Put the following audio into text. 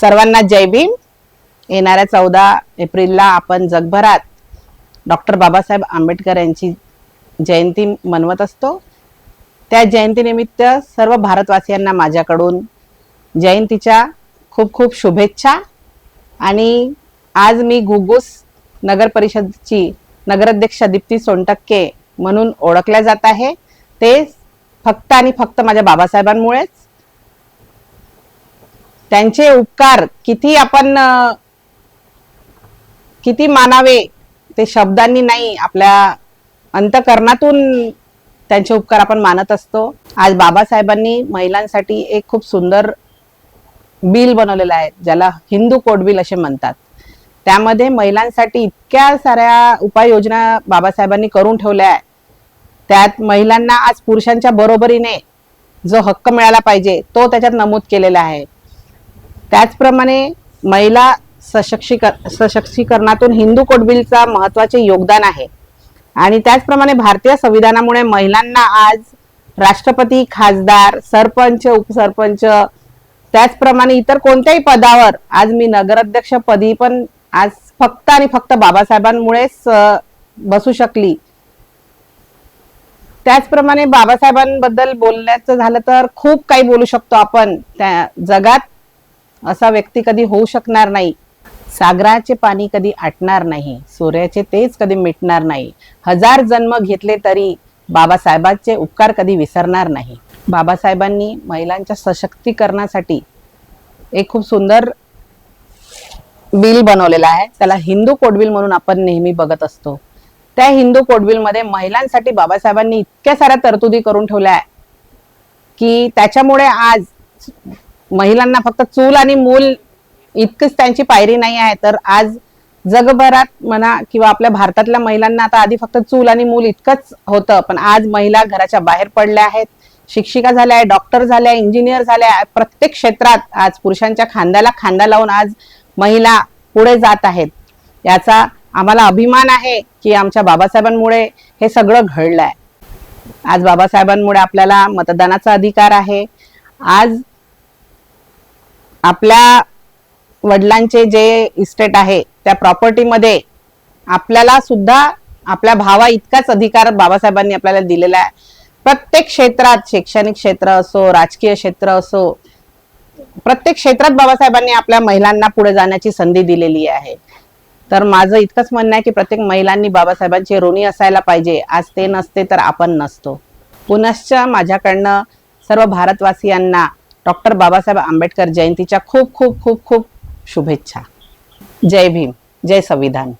सर्वांना जय भीम। येणाऱ्या 14 एप्रिलला आपण जगभरात डॉक्टर बाबासाहेब आंबेडकर यांची जयंती मनवत असतो। त्या जयंतीनिमित्त सर्व भारतवासियांना माझ्याकडून जयंतीच्या खूप खूप शुभेच्छा। आणि आज मी घुगुस नगर परिषदची नगराध्यक्ष दीप्ती सोनटक्के म्हणून ओळखल्या जात आहे, ते फक्त आणि फक्त माझ्या बाबासाहेबांमुळेच। त्यांचे उपकार किती मानावे ते शब्दांनी नाही, आपल्या अंतकरणातून त्यांचे उपकार आपण मानत असतो। आज बाबासाहेबांनी महिलांसाठी एक खूप सुंदर बिल बनवलेलं आहे, ज्याला हिंदू कोड बिल असे म्हणतात। त्यामध्ये महिलांसाठी इतक्या साऱ्या उपाययोजना बाबासाहेबांनी करून ठेवल्या आहे। त्यात महिलांना आज पुरुषांच्या बरोबरीने जो हक्क मिळाला पाहिजे तो त्याच्यात नमूद केलेला आहे। त्याचप्रमाणे महिला सशक्तीकरणातून हिंदू कोड बिलचा महत्त्वाचे योगदान आहे। आणि त्याचप्रमाणे भारतीय संविधानामुळे महिलांना आज राष्ट्रपती, खासदार, सरपंच, उपसरपंच, त्याचप्रमाणे इतर कोणत्याही पदावर आज मी नगराध्यक्ष पदी पण आज फक्त आणि फक्त बाबासाहेबांमुळेच बसू शकली। त्याचप्रमाणे बाबासाहेबांबद्दल बोलायचं झालं तर खूप काही बोलू शकतो आपण। त्या जगात असा व्यक्ती कधी होऊ शकणार नाही। सागराचे पाणी कधी आटणार नाही, सूर्याचे तेज कधी मिटणार नाही, हजार जन्म घेतले तरी बाबासाहेबांचे उपकार कधी विसरणार नाही। बाबासाहेबांनी महिलांच्या सशक्तीकरणासाठी एक खूप सुंदर बिल बनवलेला आहे, त्याला हिंदू कोड बिल म्हणून आपण नेहमी बघत असतो। त्या हिंदू कोड बिल मध्ये महिलांसाठी बाबासाहेबांनी इतक्या साऱ्या तरतुदी करून ठेवल्या आहे की त्याच्यामुळे आज महिलांना फक्त चूल आणि मूल इतकीच त्यांची पायरी नाही आहे, तर आज जगभरात म्हणा किंवा आपल्या भारतातल्या महिलांना आता आधी फक्त चूल आणि मूल इतकंच होतं, पण आज महिला घराच्या बाहेर पडल्या आहेत, शिक्षिका झाल्या आहेत, डॉक्टर झाल्या, इंजिनियर झाल्या। प्रत्येक क्षेत्रात आज पुरुषांच्या खांद्याला खांदा लावून आज महिला पुढे जात आहेत। याचा आम्हाला अभिमान आहे की आमच्या बाबासाहेबांमुळे हे सगळं घडलं आहे। आज बाबासाहेबांमुळे आपल्याला मतदानाचा अधिकार आहे। आज आपल्या वडिलांचे जे इस्टेट आहे त्या प्रॉपर्टीमध्ये आपल्याला सुद्धा आपल्या भावा इतकाच अधिकार बाबासाहेबांनी आपल्याला दिलेला आहे। प्रत्येक क्षेत्रात, शैक्षणिक क्षेत्र असो, राजकीय क्षेत्र असो, प्रत्येक क्षेत्रात बाबासाहेबांनी आपल्या महिलांना पुढे जाण्याची संधी दिलेली आहे। तर माझं इतकंच म्हणणं आहे की प्रत्येक महिलांनी बाबासाहेबांचे ऋणी असायला पाहिजे। आज ते नसते तर आपण नसतो। पुनश्च माझ्याकडनं सर्व भारतवासियांना डॉक्टर बाबासाहेब आंबेडकर जयंतीच्या खूप खूप खूप खूप शुभेच्छा। जय भीम, जय संविधान।